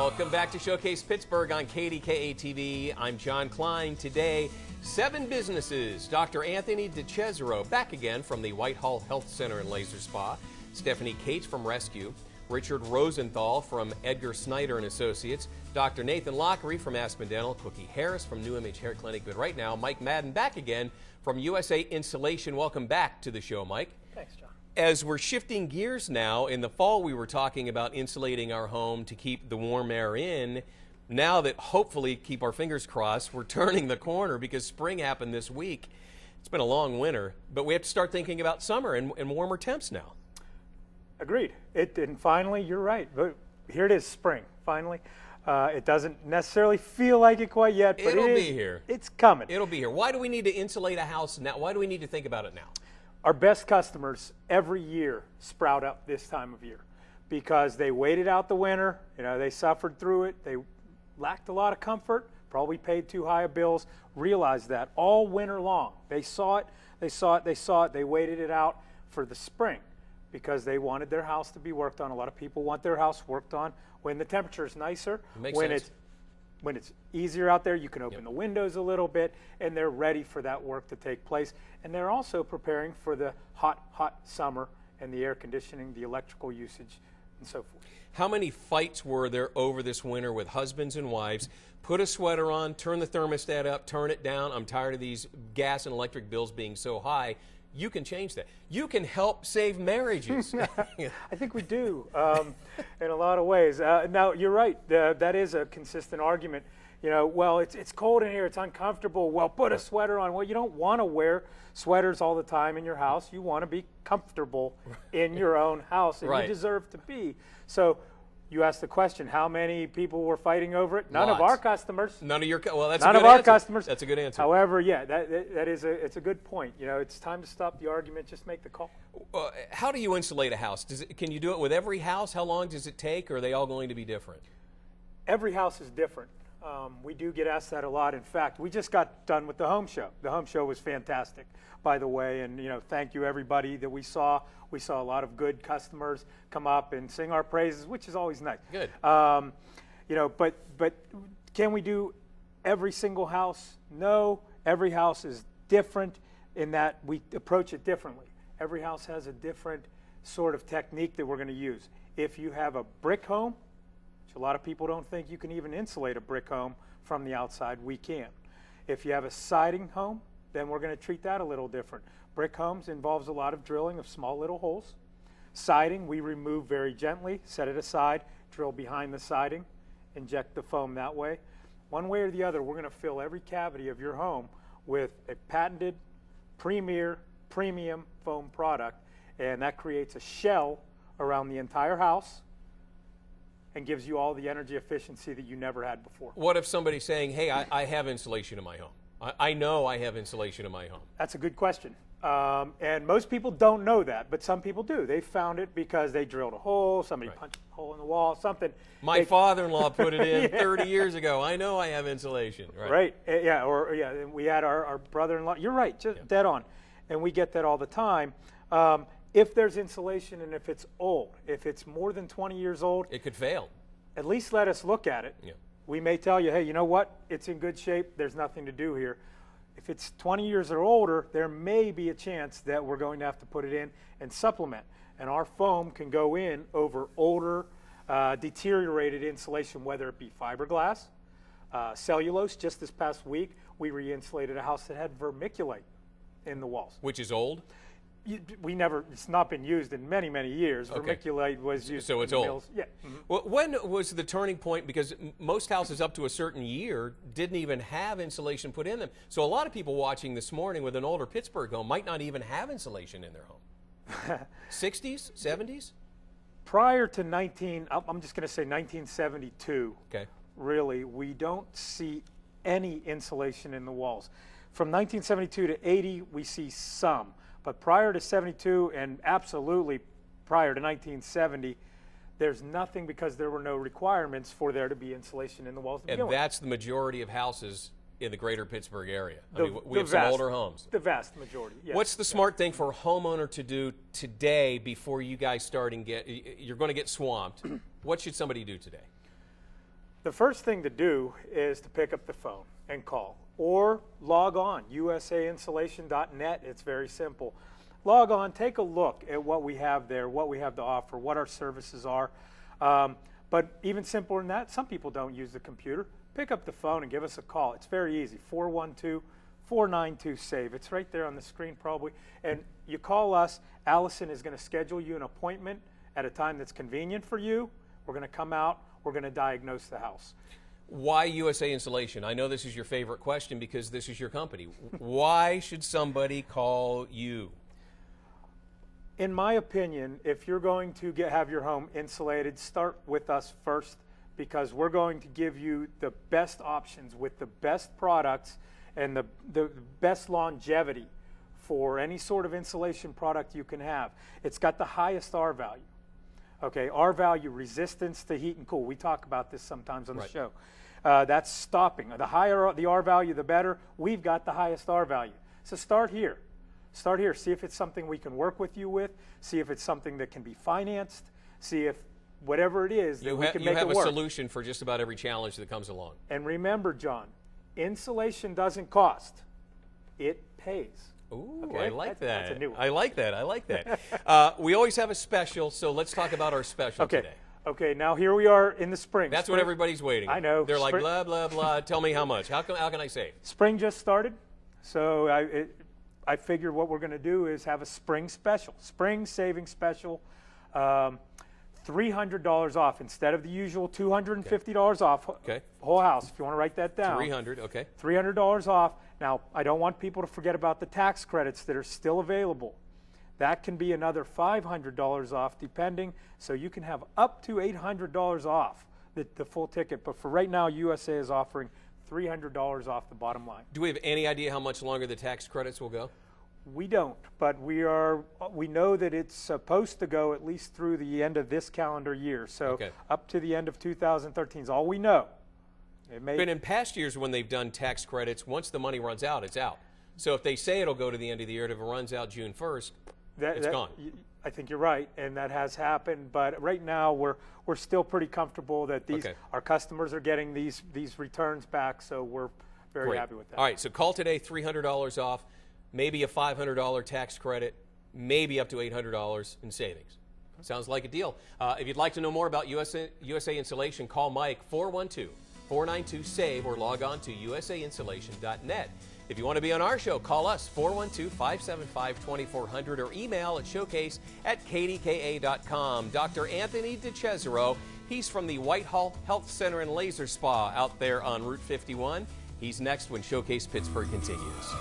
Welcome back to Showcase Pittsburgh on KDKA-TV. I'm John Klein. Today, 7 businesses. Dr. Anthony DeCesaro back again from the Whitehall Health Center and Laser Spa. Stephanie Cates from Rescue. Richard Rosenthal from Edgar Snyder and Associates. Dr. Nathan Lockery from Aspen Dental. Cookie Harris from New Image Hair Clinic. But right now, Mike Madden back again from USA Insulation. Welcome back to the show, Mike. Thanks, John. As we're shifting gears now, in the fall we were talking about insulating our home to keep the warm air in. Now that hopefully, keep our fingers crossed, we're turning the corner because spring happened this week. It's been a long winter, but we have to start thinking about summer and warmer temps now. Agreed. And finally, you're right. But here it is, spring, finally. It doesn't necessarily feel like it quite yet, but it'll be here. It's coming. It'll be here. Why do we need to insulate a house now? Why do we need to think about it now? Our best customers every year sprout up this time of year because they waited out the winter. You know, they suffered through it. They lacked a lot of comfort, probably paid too high of bills, realized that all winter long. They saw it, they saw it, they saw it. They waited it out for the spring because they wanted their house to be worked on. A lot of people want their house worked on when the temperature is nicer, when it's easier out there, you can open the windows a little bit, and they're ready for that work to take place. And they're also preparing for the hot summer and the air conditioning, the electrical usage, and so forth. How many fights were there over this winter with husbands and wives? Put a sweater on, turn the thermostat up, turn it down. I'm tired of these gas and electric bills being so high. You can change that. You can help save marriages. I think we do in a lot of ways. Now, you're right. That is a consistent argument. You know, well, it's cold in here. It's uncomfortable. Well, put a sweater on. Well, you don't want to wear sweaters all the time in your house. You want to be comfortable in your own house, and you deserve to be. So you asked the question, how many people were fighting over it? None of our customers. None of your, well, that's none a good of our answer. customers. That's a good answer. However, yeah, it's a good point. You know, it's time to stop the argument. Just make the call. How do you insulate a house? Can you do it with every house? How long does it take? Or are they all going to be different? Every house is different. We do get asked that a lot. In fact, we just got done with the home show. The home show was fantastic, by the way, and you know, thank you everybody that we saw. We saw a lot of good customers come up and sing our praises, which is always nice. Good. You know, but can we do every single house? No, every house is different in that we approach it differently. Every house has a different sort of technique that we're going to use. If you have a brick home, a lot of people don't think you can even insulate a brick home from the outside. We can. If you have a siding home, then we're going to treat that a little different. Brick homes involves a lot of drilling of small little holes. Siding, we remove very gently, set it aside, drill behind the siding, inject the foam that way. One way or the other, we're going to fill every cavity of your home with a patented, premier, premium foam product, and that creates a shell around the entire house and gives you all the energy efficiency that you never had before. What if somebody's saying, hey, I have insulation in my home? I know I have insulation in my home. That's a good question. And most people don't know that, but some people do. They found it because they drilled a hole, somebody punched a hole in the wall, something. My father-in-law put it in 30 years ago. I know I have insulation. Right. Yeah, we had our brother-in-law. You're right, just dead on. And we get that all the time. If there's insulation and if it's old, if it's more than 20 years old, it could fail. At least let us look at it. Yeah. We may tell you, hey, you know what? It's in good shape. There's nothing to do here. If it's 20 years or older, there may be a chance that we're going to have to put it in and supplement. And our foam can go in over older, deteriorated insulation, whether it be fiberglass, cellulose. Just this past week, we re-insulated a house that had vermiculite in the walls. Which is old? It's not been used in many, many years. Okay. Vermiculite was used. So it's in old. Mills. Yeah. Mm-hmm. Well, when was the turning point? Because most houses up to a certain year didn't even have insulation put in them. So a lot of people watching this morning with an older Pittsburgh home might not even have insulation in their home. 60s, 70s? Prior to I'm just going to say 1972. Okay. Really, we don't see any insulation in the walls. From 1972 to 80, we see some. But prior to 72 and absolutely prior to 1970, there's nothing because there were no requirements for there to be insulation in the walls. And that's the majority of houses in the greater Pittsburgh area. We have some older homes. The vast majority, yes. What's the smart thing for a homeowner to do today before you guys you're going to get swamped? What should somebody do today? The first thing to do is to pick up the phone and call, or log on, usainsulation.net. It's very simple. Log on, take a look at what we have there, what we have to offer, what our services are. But even simpler than that, some people don't use the computer. Pick up the phone and give us a call. It's very easy, 412-492-SAVE. It's right there on the screen probably. And you call us, Allison is going to schedule you an appointment at a time that's convenient for you. We're going to come out, we're going to diagnose the house. Why USA Insulation? I know this is your favorite question because this is your company. Why should somebody call you? In my opinion, if you're going to have your home insulated, start with us first, because we're going to give you the best options with the best products and the best longevity for any sort of insulation product you can have. It's got the highest R value. Okay, R value, resistance to heat and cool. We talk about this sometimes on the show. That's stopping. The higher the R value, the better. We've got the highest R value. So start here. Start here. See if it's something we can work with you with. See if it's something that can be financed. See if whatever it is that we can make it work. You have a solution for just about every challenge that comes along. And remember, John, insulation doesn't cost. It pays. Ooh, okay? I like that. That's a new one. I like that. I like that. We always have a special, so let's talk about our special today. Okay, now here we are in the spring. That's what everybody's waiting. I know. They're like, blah, blah, blah. Tell me how much. How can I save? Spring just started, so I figured what we're going to do is have a spring special, spring saving special, $300 off instead of the usual $250 off. Okay. Whole house, if you want to write that down. $300, okay. $300 off. Now, I don't want people to forget about the tax credits that are still available. That can be another $500 off depending, so you can have up to $800 off the full ticket. But for right now, USA is offering $300 off the bottom line. Do we have any idea how much longer the tax credits will go? We don't, but we know that it's supposed to go at least through the end of this calendar year. So up to the end of 2013 is all we know. But in past years when they've done tax credits, once the money runs out, it's out. So if they say it'll go to the end of the year, if it runs out June 1st, it's gone. I think you're right, and that has happened. But right now, we're still pretty comfortable that our customers are getting these returns back. So we're very happy with that. All right, so call today, $300 off, maybe a $500 tax credit, maybe up to $800 in savings. Sounds like a deal. If you'd like to know more about USA Insulation, call Mike 412-492-SAVE or log on to usainsulation.net. If you want to be on our show, call us 412-575-2400 or email at showcase@kdka.com. Dr. Anthony DeCesaro, he's from the Whitehall Health Center and Laser Spa out there on Route 51. He's next when Showcase Pittsburgh continues.